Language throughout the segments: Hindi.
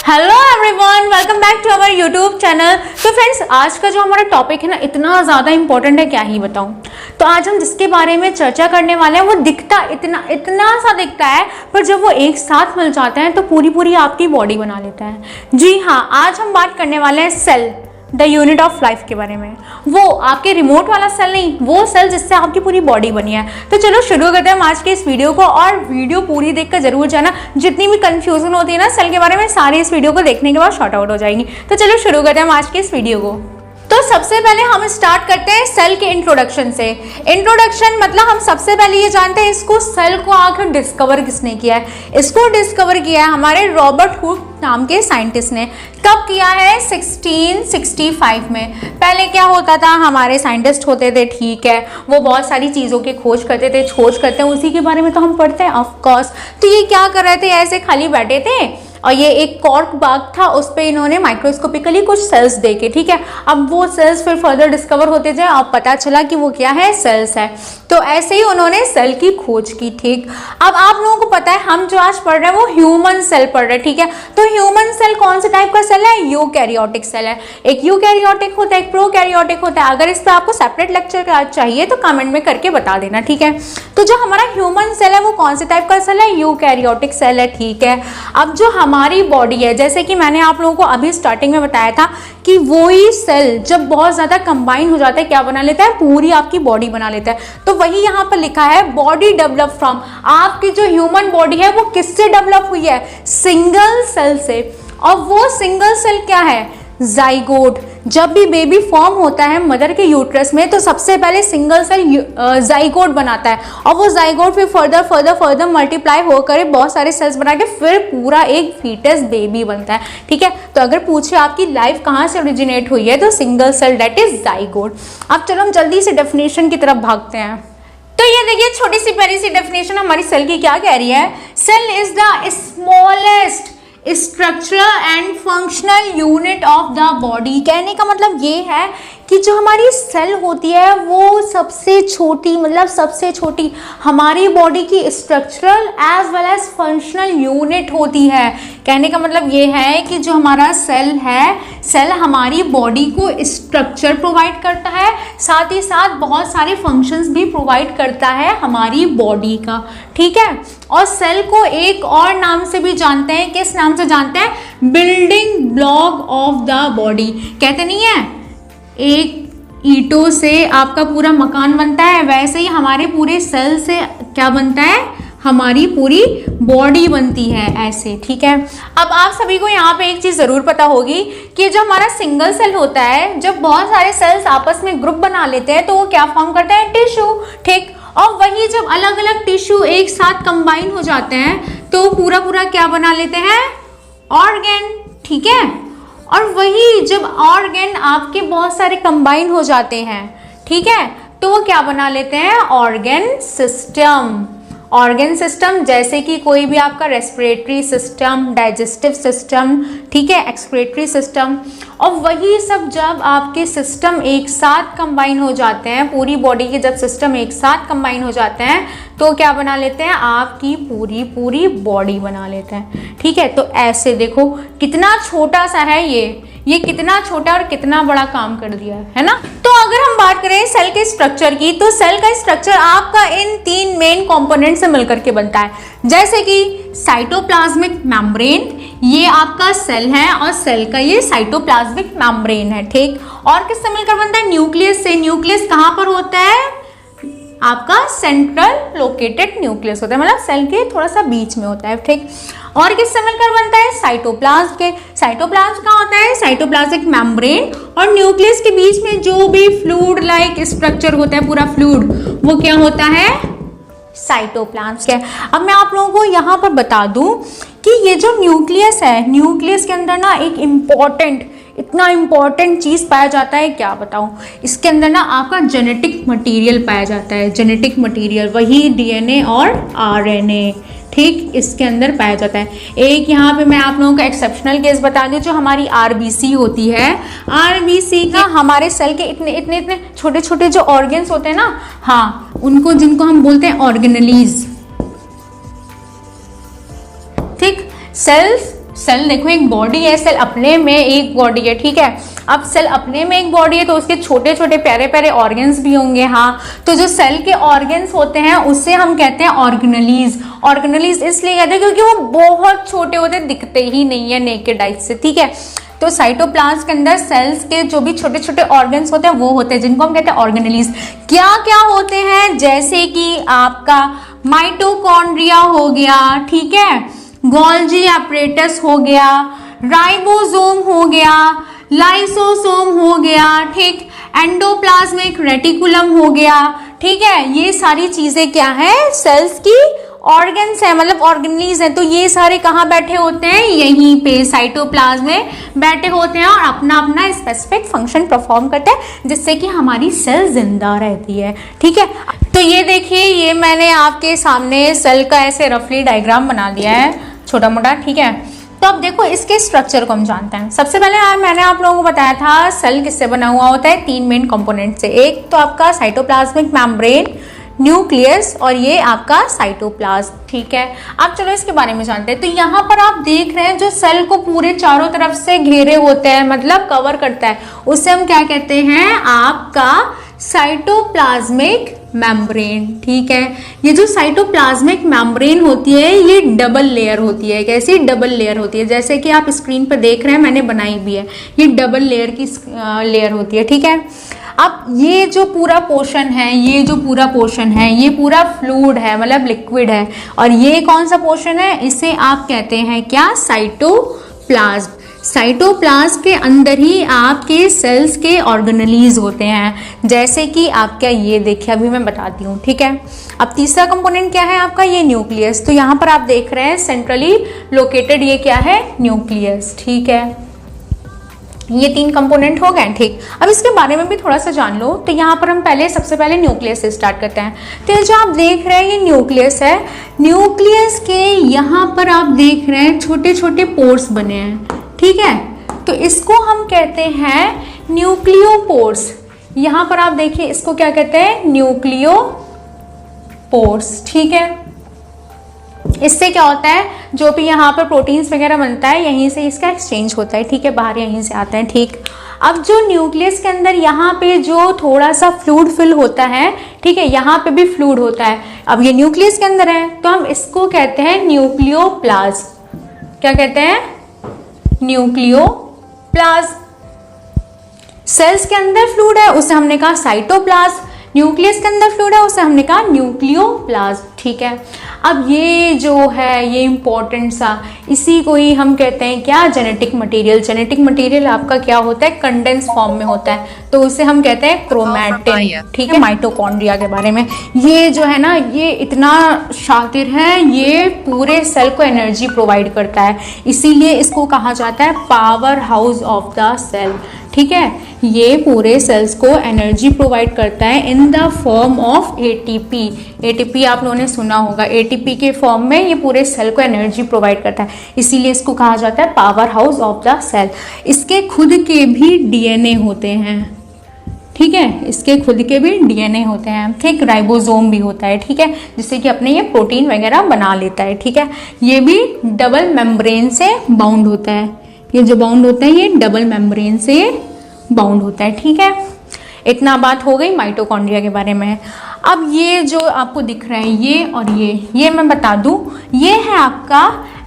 Hello everyone, welcome back to our YouTube channel. तो फ्रेंड्स, आज का जो हमारा टॉपिक है ना, इतना ज़्यादा इंपॉर्टेंट है, क्या ही बताऊं। तो आज हम जिसके बारे में चर्चा करने वाले हैं वो दिखता इतना सा दिखता है, पर जब वो एक साथ मिल जाते हैं तो पूरी आपकी बॉडी बना लेता है। जी हाँ, आज हम बात करने वाले हैं cell, the unit of life के बारे में। वो आपके रिमोट वाला सेल नहीं, वो सेल जिससे आपकी पूरी बॉडी बनी है। तो चलो शुरू करते हैं हम आज के इस वीडियो को, और वीडियो पूरी देखकर जरूर जाना। जितनी भी कंफ्यूजन होती है ना सेल के बारे में, सारी इस वीडियो को देखने के बाद शॉर्ट आउट हो जाएंगी। तो चलो शुरू करते हैं हम आज के इस वीडियो को। तो सबसे पहले हम स्टार्ट करते हैं सेल के इंट्रोडक्शन से। इंट्रोडक्शन मतलब हम सबसे पहले ये जानते हैं इसको, सेल को आखिर डिस्कवर किसने किया है। इसको डिस्कवर किया है हमारे रॉबर्ट हुक नाम के साइंटिस्ट ने। कब किया है? 1665 में। पहले क्या होता था, हमारे साइंटिस्ट होते थे, ठीक है, वो बहुत सारी चीज़ों की खोज करते थे, उसी के बारे में तो हम पढ़ते हैं ऑफ कोर्स। तो ये क्या कर रहे थे, ऐसे खाली बैठे थे और ये एक कॉर्क बाग था, उस पर इन्होंने माइक्रोस्कोपिकली कुछ सेल्स देखे, ठीक है। अब वो सेल्स फिर फर्दर डिस्कवर होते थे और पता चला कि वो क्या है, सेल्स है। तो ऐसे ही उन्होंने सेल की खोज की, ठीक। अब आप लोगों को पता है हम जो आज पढ़ रहे हैं वो ह्यूमन सेल पढ़ रहे हैं, ठीक है। तो ह्यूमन सेल कौन से टाइप का सेल है? यूकैरियोटिक सेल है। एक यूकैरियोटिक होता है, एक प्रोकैरियोटिक होता है। अगर इस पर आपको सेपरेट लेक्चर चाहिए तो कमेंट में करके बता देना, ठीक है। तो जो हमारा ह्यूमन सेल है वो कौन से टाइप का सेल है? यूकैरियोटिक सेल है, ठीक है। अब जो हमारी बॉडी है, जैसे कि मैंने आप लोगों को अभी स्टार्टिंग में बताया था कि वही सेल जब बहुत ज्यादा कंबाइन हो जाता है क्या बना लेता है? पूरी आपकी बॉडी बना लेता है। तो वही यहाँ पर लिखा है, बॉडी डेवलप फ्रॉम। आपकी जो ह्यूमन बॉडी है वो किससे डेवलप हुई है? सिंगल सेल से। और वो सिंगल सेल क्या है? जाइगोट। जब भी बेबी फॉर्म होता है मदर के यूट्रस में तो सबसे पहले सिंगल सेल जाइगोट बनाता है, और वो जाइगोट फिर फर्दर मल्टीप्लाई होकर बहुत सारे सेल्स बना के फिर पूरा एक फीटस बेबी बनता है, ठीक है। तो अगर पूछे आपकी लाइफ कहाँ से ओरिजिनेट हुई है तो single cell, that is zygote. अब चलो हम जल्दी से डेफिनेशन की तरफ भागते हैं। तो ये देखिए छोटी सी प्यारी सी डेफिनेशन हमारी सेल की क्या कह रही है। Cell is the smallest structural and functional unit of the body. कहने का मतलब ये है कि जो हमारी सेल होती है वो सबसे छोटी, मतलब सबसे छोटी हमारी बॉडी की structural as well as functional unit होती है। कहने का मतलब ये है कि जो हमारा सेल है, सेल हमारी बॉडी को स्ट्रक्चर प्रोवाइड करता है, साथ ही साथ बहुत सारे फंक्शंस भी प्रोवाइड करता है हमारी बॉडी का, ठीक है। और सेल को एक और नाम से भी जानते हैं, किस नाम से जानते हैं? Building block of the body. कहते नहीं है एक ईंटों से आपका पूरा मकान बनता है, वैसे ही हमारे पूरे सेल से क्या बनता है? हमारी पूरी बॉडी बनती है, ऐसे, ठीक है। अब आप सभी को यहाँ पे एक चीज जरूर पता होगी कि जो हमारा सिंगल सेल होता है, जब बहुत सारे सेल्स आपस में ग्रुप बना लेते हैं तो वो क्या फॉर्म करते हैं? टिश्यू, ठीक। और वही जब अलग अलग टिश्यू एक साथ कंबाइन हो जाते हैं तो पूरा क्या बना लेते हैं? ऑर्गन, ठीक है। और वही जब ऑर्गन आपके बहुत सारे कंबाइन हो जाते हैं, ठीक है, तो वो क्या बना लेते हैं? Organ system. ऑर्गन सिस्टम जैसे कि कोई भी आपका रेस्पिरेटरी सिस्टम, डाइजेस्टिव सिस्टम, ठीक है, एक्सक्रीटरी सिस्टम। और वही सब जब आपके सिस्टम एक साथ कंबाइन हो जाते हैं, पूरी बॉडी के जब सिस्टम एक साथ कंबाइन हो जाते हैं तो क्या बना लेते हैं? आपकी पूरी बॉडी बना लेते हैं, ठीक है। तो ऐसे देखो कितना छोटा सा है ये कितना छोटा और कितना बड़ा काम कर दिया है ना। तो अगर हम बात करें सेल के स्ट्रक्चर की, तो सेल का स्ट्रक्चर आपका इन तीन मेन कंपोनेंट से मिलकर के बनता है, जैसे कि साइटोप्लाज्मिक मेम्ब्रेन, ये आपका सेल है और सेल का ये साइटोप्लाज्मिक मेम्ब्रेन है, ठीक। और किससे मिलकर बनता है? न्यूक्लियस से। न्यूक्लियस कहाँ पर होता है? आपका सेंट्रल लोकेटेड न्यूक्लियस होता है, मतलब सेल के थोड़ा सा बीच में होता है, ठीक। और किससे मिलकर बनता है? साइटोप्लाज्म के। साइटोप्लाज्म कहाँ होता है? Cytoplasmic membrane. और न्यूक्लियस के बीच में जो भी फ्लूइड लाइक स्ट्रक्चर होता है, पूरा फ्लूइड, वो क्या होता है? साइटोप्लाज्म के। अब मैं आप लोगों को यहाँ पर बता दूं कि ये जो न्यूक्लियस है, न्यूक्लियस के अंदर ना एक इतना इम्पॉर्टेंट चीज पाया जाता है, क्या बताऊं। इसके अंदर ना आपका जेनेटिक मटेरियल पाया जाता है, जेनेटिक मटेरियल, वही डीएनए और आरएनए, ठीक, इसके अंदर पाया जाता है। एक यहाँ पे मैं आप लोगों को एक्सेप्शनल केस बता दूं, जो हमारी आरबीसी होती है, आरबीसी का हमारे सेल के इतने छोटे छोटे जो ऑर्गन्स होते हैं ना, हाँ, उनको, जिनको हम बोलते हैं ऑर्गेनेलीज, ठीक। सेल्स सेल देखो एक बॉडी है, सेल अपने में एक बॉडी है, ठीक है। अब सेल अपने में एक बॉडी है तो उसके छोटे छोटे प्यारे प्यारे ऑर्गन्स भी होंगे, हाँ। तो जो सेल के ऑर्गन्स होते हैं उससे हम कहते हैं ऑर्गेनेलीज। ऑर्गेनेलीज इसलिए कहते हैं क्योंकि वो बहुत छोटे होते हैं, दिखते ही नहीं है नेकेड आइज से, ठीक है। तो साइटोप्लाज्म के अंदर सेल्स के जो भी छोटे छोटे ऑर्गन्स होते हैं वो होते हैं, जिनको हम कहते हैं ऑर्गेनेलीज। क्या क्या होते हैं, जैसे कि आपका माइटोकॉन्ड्रिया हो गया, ठीक है, गोल्जी एपरेटस हो गया, राइबोसोम हो गया, लाइसोसोम हो गया, ठीक, एंडोप्लाज्मिक रेटिकुलम हो गया, ठीक है। ये सारी चीजें क्या है, सेल्स की ऑर्गन्स है, मतलब ऑर्गेनेलीज है। तो ये सारे कहाँ बैठे होते हैं, यहीं पे साइटोप्लाज्म में बैठे होते हैं और अपना अपना स्पेसिफिक फंक्शन परफॉर्म करते हैं, जिससे कि हमारी सेल जिंदा रहती है, ठीक है। तो ये देखिए, ये मैंने आपके सामने सेल का ऐसे रफली डायग्राम बना दिया है, छोटा मोटा, ठीक है। तो अब देखो इसके स्ट्रक्चर को हम जानते हैं। सबसे पहले मैंने आप लोगों को बताया था सेल किससे बना हुआ होता है, 3 मेन कंपोनेंट से। एक तो आपका साइटोप्लाज्मिक मेम्ब्रेन, न्यूक्लियस और ये आपका साइटोप्लाज्म, ठीक है। अब चलो इसके बारे में जानते हैं। तो यहाँ पर आप देख रहे हैं जो सेल को पूरे चारों तरफ से घेरे होते हैं, मतलब कवर करता है, उससे हम क्या कहते हैं, आपका साइटोप्लाज्मिक मेम्ब्रेन, ठीक है। ये जो साइटोप्लाज्मिक मेम्ब्रेन होती है ये डबल लेयर होती है। कैसी डबल लेयर होती है, जैसे कि आप स्क्रीन पर देख रहे हैं, मैंने बनाई भी है, ये डबल लेयर की लेयर होती है, ठीक है। अब ये जो पूरा पोर्शन है, ये जो पूरा पोर्शन है, ये पूरा फ्लूइड है, मतलब लिक्विड है। और ये कौन सा पोर्शन है, इसे आप कहते हैं क्या, साइटोप्लाज्म। साइटोप्लाज्म के अंदर ही आपके सेल्स के ऑर्गेनेलीज होते हैं, जैसे कि आपका ये देखिए, अभी मैं बताती हूँ, ठीक है। अब तीसरा कंपोनेंट क्या है आपका, ये न्यूक्लियस। तो यहाँ पर आप देख रहे हैं सेंट्रली लोकेटेड ये क्या है, न्यूक्लियस, ठीक है। ये 3 कंपोनेंट हो गए, ठीक। अब इसके बारे में भी थोड़ा सा जान लो। तो यहाँ पर हम सबसे पहले न्यूक्लियस से स्टार्ट करते हैं। तो ये जो आप देख रहे हैं ये न्यूक्लियस है। न्यूक्लियस के यहाँ पर आप देख रहे हैं छोटे छोटे पोर्स बने हैं, ठीक है। तो इसको हम कहते हैं न्यूक्लियोपोर्स। यहाँ पर आप देखिए इसको क्या कहते हैं, न्यूक्लियोपोर्स, ठीक है। इससे क्या होता है, जो भी यहाँ पर प्रोटीन्स वगैरह बनता है यहीं से इसका एक्सचेंज होता है, ठीक है, बाहर यहीं से आता है, ठीक। अब जो न्यूक्लियस के अंदर यहाँ पे जो थोड़ा सा फ्लूइड फिल होता है, ठीक है, यहाँ पे भी फ्लूइड होता है। अब ये न्यूक्लियस के अंदर है तो हम इसको कहते हैं न्यूक्लियोप्लाज्म। क्या कहते हैं, न्यूक्लियोप्लाज्म। सेल्स के अंदर फ्लूइड है उसे हमने कहा साइटोप्लाज्म, न्यूक्लियस के अंदर फ्लूइड है उसे हमने कहा न्यूक्लियोप्लाज्म, ठीक है। अब ये जो है ये इंपॉर्टेंट सा, इसी को ही हम कहते हैं क्या, जेनेटिक मटेरियल। जेनेटिक मटेरियल आपका क्या होता है, कंडेंस फॉर्म में होता है, तो उसे हम कहते हैं क्रोमैटिन, ठीक है। माइटोकॉन्ड्रिया के बारे में, ये जो है ना ये इतना शातिर है, ये पूरे सेल को एनर्जी प्रोवाइड करता है, इसीलिए इसको कहा जाता है power house of the cell, ठीक है। ये पूरे सेल्स को एनर्जी प्रोवाइड करता है in the form of ATP. ATP आप लोगों ने सुना होगा, एटीपी के फॉर्म में ये पूरे सेल को एनर्जी प्रोवाइड करता है, इसीलिए इसको कहा जाता है power house of the cell. इसके खुद के भी डीएनए होते हैं, ठीक है, इसके खुद के भी डीएनए होते हैं, ठीक। राइबोसोम भी होता है, ठीक है, जिससे कि अपने ये प्रोटीन वगैरह बना लेता है, ठीक है। ये भी डबल मेम्ब्रेन से बाउंड होता है, ये जो बाउंड होता है ये डबल मेम्ब्रेन से बाउंड होता है, ठीक है। इतना बात हो गई माइटोकॉन्ड्रिया के बारे में। अब ये जो आपको दिख रहा है ये और ये मैं बता दूं, ये है आपका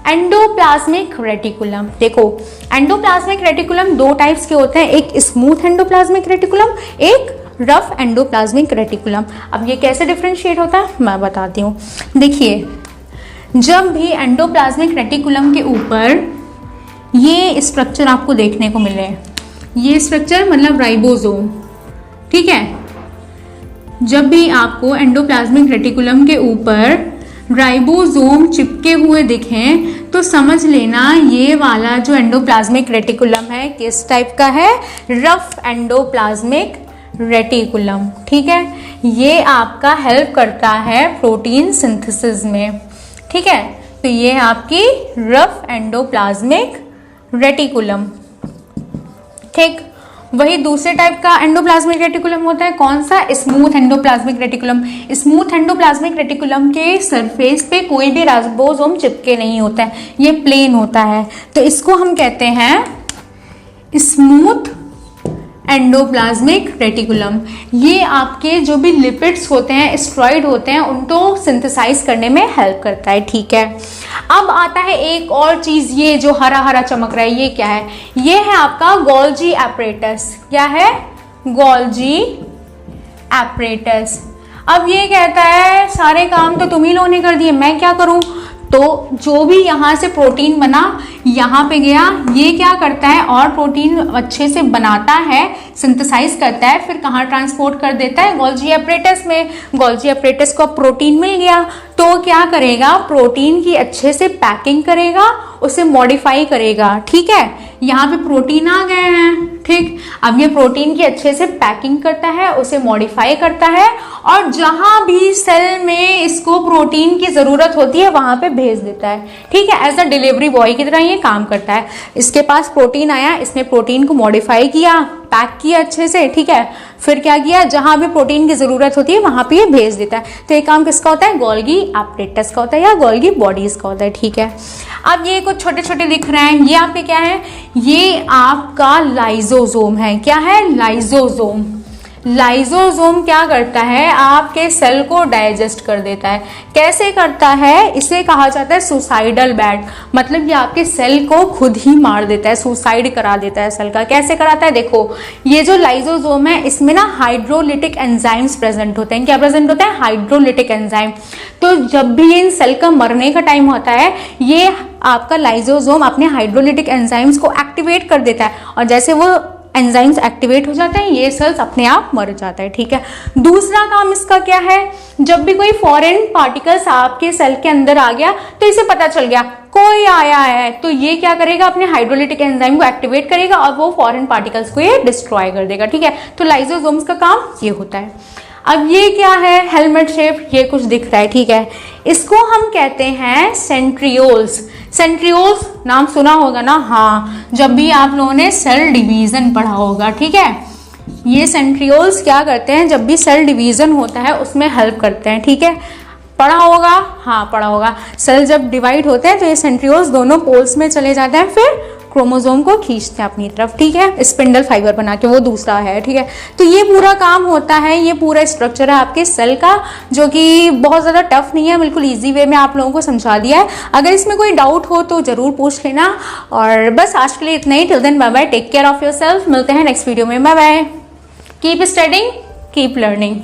एंडोप्लाज्मिक रेटिकुलम। देखो एंडोप्लाज्मिक रेटिकुलम 2 टाइप्स के होते हैं, एक स्मूथ एंडोप्लाज्मिक रेटिकुलम, एक रफ एंडोप्लाज्मिक रेटिकुलम। अब ये कैसे डिफ्रेंशिएट होता है मैं बताती हूँ। देखिए जब भी एंडोप्लाज्मिक रेटिकुलम के ऊपर ये स्ट्रक्चर आपको देखने को मिले, ये स्ट्रक्चर मतलब राइबोसोम, ठीक है। जब भी आपको एंडोप्लाज्मिक रेटिकुलम के ऊपर राइबोसोम चिपके हुए दिखें तो समझ लेना ये वाला जो एंडोप्लाज्मिक रेटिकुलम है किस टाइप का है, रफ एंडोप्लाज्मिक रेटिकुलम, ठीक है। ये आपका हेल्प करता है प्रोटीन सिंथेसिस में, ठीक है। तो ये आपकी रफ एंडोप्लाज्मिक रेटिकुलम, ठीक। वही दूसरे टाइप का एंडोप्लाज्मिक रेटिकुलम होता है, कौन सा, smooth endoplasmic reticulum. Smooth endoplasmic reticulum के सरफेस पे कोई भी राइबोसोम चिपके नहीं होता है, ये प्लेन होता है, तो इसको हम कहते हैं स्मूथ एंडोप्लाज्मिक रेटिकुलम। ये आपके जो भी लिपिड्स होते हैं, स्टेरॉइड होते हैं, उनको सिंथेसाइज करने में हेल्प करता है, ठीक है। अब आता है एक और चीज, ये जो हरा हरा चमक रहा है, ये क्या है, ये है आपका गोल्जी एपरेटस। क्या है, गोल्जी एपरेटस। अब ये कहता है सारे काम तो तुम ही लोगों ने कर दिए, मैं क्या करूं। तो जो भी यहाँ से प्रोटीन बना यहाँ पे गया, ये क्या करता है और प्रोटीन अच्छे से बनाता है, सिंथेसाइज करता है, फिर कहाँ ट्रांसपोर्ट कर देता है, गोल्जी एपरेटस में। गोल्जी एपरेटस को प्रोटीन मिल गया तो क्या करेगा, प्रोटीन की अच्छे से पैकिंग करेगा, उसे मॉडिफाई करेगा, ठीक है। यहाँ पे प्रोटीन आ गए हैं, ठीक। अब ये प्रोटीन की अच्छे से पैकिंग करता है, उसे मॉडिफाई करता है, और जहां भी सेल में इसको प्रोटीन की जरूरत होती है वहां पे भेज देता है, ठीक है। एज अ डिलीवरी बॉय की तरह ये काम करता है। इसके पास प्रोटीन आया, इसने प्रोटीन को मॉडिफाई किया, पैक किया अच्छे से, ठीक है, फिर क्या किया, जहां भी प्रोटीन की जरूरत होती है वहां पे ये भेज देता है। तो ये काम किसका होता है, गोल्गी एपरेटस का होता है या गोल्गी बॉडीज का होता है, ठीक है। अब ये कुछ छोटे छोटे दिख रहे हैं, ये आपके क्या है, ये आपका लाइजोसोम है। क्या है, लाइजोसोम। लाइजोसोम क्या करता है, आपके सेल को डाइजेस्ट कर देता है। कैसे करता है, इसे कहा जाता है सुसाइडल बैट, मतलब ये आपके सेल को खुद ही मार देता है, सुसाइड करा देता है सेल का। कैसे कराता है, देखो ये जो लाइजोसोम है इसमें ना हाइड्रोलिटिक एंजाइम्स प्रेजेंट होते हैं। क्या प्रेजेंट होता है, हाइड्रोलिटिक एंजाइम। तो जब भी इन सेल का मरने का टाइम होता है, ये आपका लाइजोसोम अपने हाइड्रोलिटिक एंजाइम्स को एक्टिवेट कर देता है, और जैसे वो एंजाइम्स एक्टिवेट हो जाते हैं, ये सेल्स अपने आप मर जाता है, ठीक है। दूसरा काम इसका क्या है, जब भी कोई फॉरेन पार्टिकल्स आपके सेल के अंदर आ गया तो इसे पता चल गया कोई आया है, तो ये क्या करेगा, अपने हाइड्रोलिटिक एंजाइम को एक्टिवेट करेगा और वो फॉरेन पार्टिकल्स को ये डिस्ट्रॉय कर देगा, ठीक है। तो लाइजोसोम्स का काम ये होता है। अब ये क्या है, हेलमेट शेप, ये कुछ दिख रहा है, ठीक है। इसको हम कहते हैं सेंट्रियोल्स। सेंट्रियोल्स नाम सुना होगा ना, हाँ, जब भी आप लोगों ने सेल डिवीजन पढ़ा होगा, ठीक है। ये सेंट्रियोल्स क्या करते हैं, जब भी सेल डिवीजन होता है उसमें हेल्प करते हैं, ठीक है। पढ़ा होगा, हाँ पढ़ा होगा। सेल जब डिवाइड होते हैं तो ये सेंट्रियोल्स दोनों पोल्स में चले जाते हैं, फिर क्रोमोसोम को खींचते हैं अपनी तरफ, ठीक है, स्पिंडल फाइबर बना के, वो दूसरा है, ठीक है। तो ये पूरा काम होता है, ये पूरा स्ट्रक्चर है आपके सेल का, जो कि बहुत ज़्यादा टफ नहीं है, बिल्कुल इजी वे में आप लोगों को समझा दिया है। अगर इसमें कोई डाउट हो तो ज़रूर पूछ लेना, और बस आज के लिए इतना ही। Till then bye bye, take care of yourself, मिलते हैं नेक्स्ट वीडियो में, bye bye. Keep studying, keep learning.